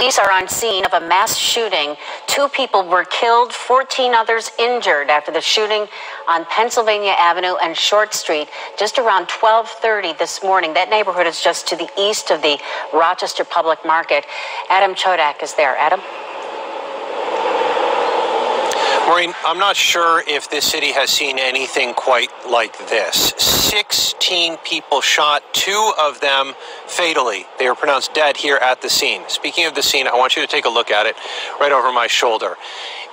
Police are on scene of a mass shooting. 2 people were killed, 14 others injured after the shooting on Pennsylvania Avenue and Short Street just around 12:30 this morning. That neighborhood is just to the east of the Rochester Public Market. Adam Chodak is there. Adam? Maureen, I'm not sure if this city has seen anything quite like this. 16 people shot, 2 of them fatally. They were pronounced dead here at the scene. Speaking of the scene, I want you to take a look at it right over my shoulder.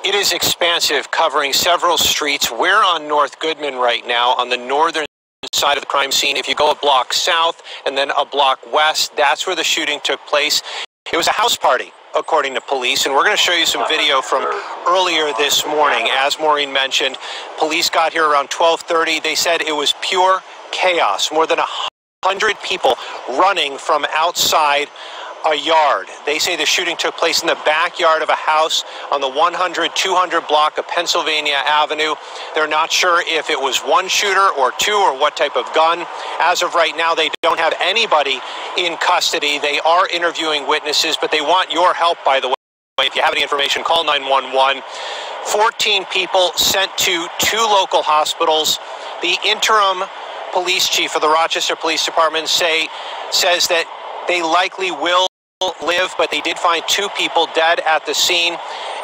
It is expansive, covering several streets. We're on North Goodman right now, on the northern side of the crime scene. If you go a block south and then a block west, that's where the shooting took place. It was a house party, according to police, and we're going to show you some video from earlier this morning. As Maureen mentioned, police got here around 12:30. They said it was pure chaos. More than 100 people running from outside a yard. They say the shooting took place in the backyard of a house on the 100-200 block of Pennsylvania Avenue. They're not sure if it was one shooter or 2 or what type of gun. As of right now, they don't have anybody in custody. They are interviewing witnesses, but they want your help, by the way. If you have any information, call 911. 14 people sent to 2 local hospitals. The interim police chief of the Rochester Police Department says that they likely will live, but they did find 2 people dead at the scene,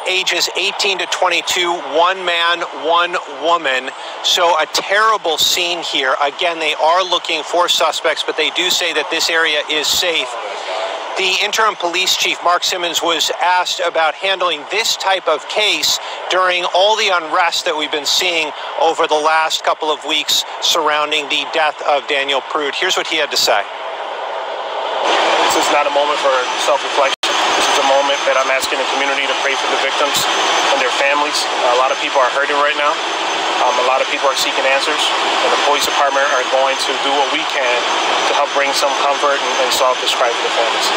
ages 18 to 22, 1 man, 1 woman. So a terrible scene here. Again, they are looking for suspects, but they do say that this area is safe. The interim police chief, Mark Simmons, was asked about handling this type of case during all the unrest that we've been seeing over the last couple of weeks surrounding the death of Daniel Prude. Here's what he had to say. This is not a moment for self-reflection. This is a moment that I'm asking the community to pray for the victims and their families. A lot of people are hurting right now. A lot of people are seeking answers, and the police department are going to do what we can to help bring some comfort and solve this cry for the families.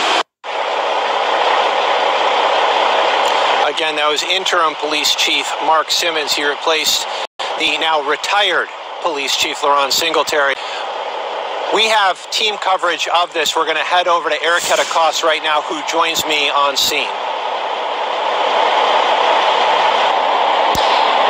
Again, that was interim police chief Mark Simmons. He replaced the now retired police chief Laurent Singletary. We have team coverage of this. We're going to head over to Ericketta Koss right now, who joins me on scene.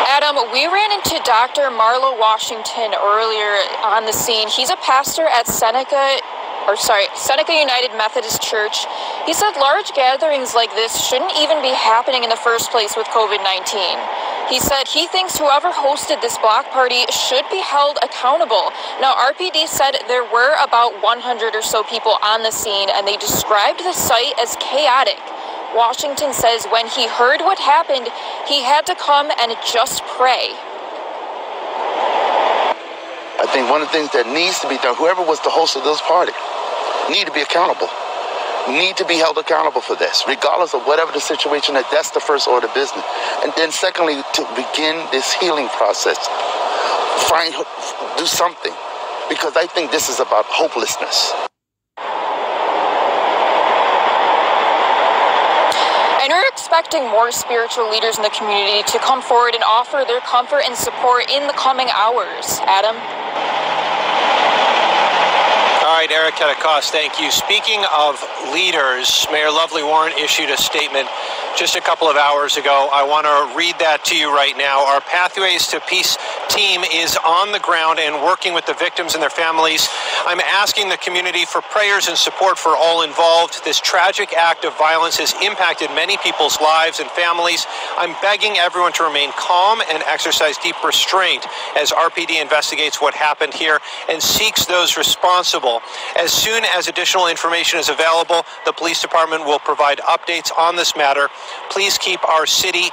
Adam, we ran into Dr. Marlo Washington earlier on the scene. He's a pastor at Seneca United Methodist Church. He said large gatherings like this shouldn't even be happening in the first place with COVID-19. He said he thinks whoever hosted this block party should be held accountable. Now, RPD said there were about 100 or so people on the scene, and they described the site as chaotic. Washington says when he heard what happened, he had to come and just pray. I think one of the things that needs to be done, whoever was the host of this party, need to be accountable. Need to be held accountable for this, regardless of whatever the situation. That's the first order of business. And then secondly, to begin this healing process, do something, because I think this is about hopelessness. And we're expecting more spiritual leaders in the community to come forward and offer their comfort and support in the coming hours. Adam? All right, Ericketta Koss, thank you. Speaking of leaders, Mayor Lovely Warren issued a statement just a couple of hours ago. I want to read that to you right now. Our Pathways to Peace team is on the ground and working with the victims and their families. I'm asking the community for prayers and support for all involved. This tragic act of violence has impacted many people's lives and families. I'm begging everyone to remain calm and exercise deep restraint as RPD investigates what happened here and seeks those responsible. As soon as additional information is available, the police department will provide updates on this matter. Please keep our city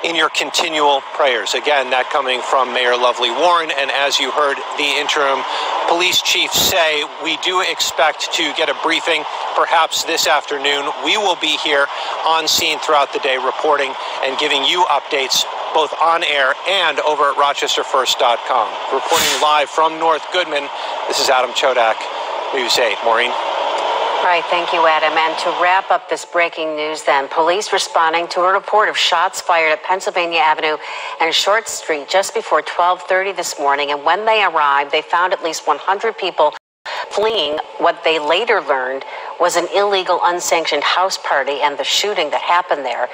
in your continual prayers. Again, that coming from Mayor Lovely Warren. And as you heard the interim police chief say, we do expect to get a briefing perhaps this afternoon. We will be here on scene throughout the day reporting and giving you updates both on air and over at RochesterFirst.com. Reporting live from North Goodman, this is Adam Chodak, News 8. Maureen? All right, thank you, Adam. And to wrap up this breaking news then, police responding to a report of shots fired at Pennsylvania Avenue and Short Street just before 12:30 this morning. And when they arrived, they found at least 100 people fleeing what they later learned was an illegal, unsanctioned house party and the shooting that happened there.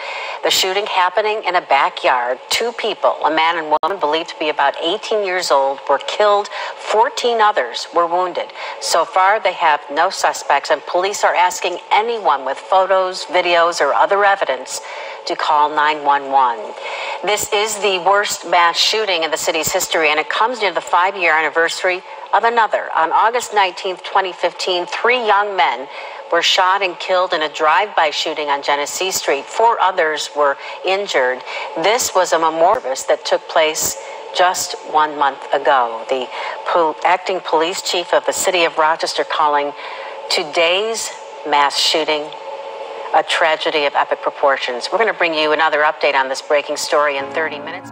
The shooting happening in a backyard. 2 people, a man and woman believed to be about 18 years old, were killed. 14 others were wounded. So far, they have no suspects, and police are asking anyone with photos, videos, or other evidence to call 911. This is the worst mass shooting in the city's history, and it comes near the 5-year anniversary of another. On August 19th, 2015, 3 young men were shot and killed in a drive-by shooting on Genesee Street. 4 others were injured. This was a memorial service that took place just 1 month ago. The acting police chief of the city of Rochester calling today's mass shooting a tragedy of epic proportions. We're going to bring you another update on this breaking story in 30 minutes.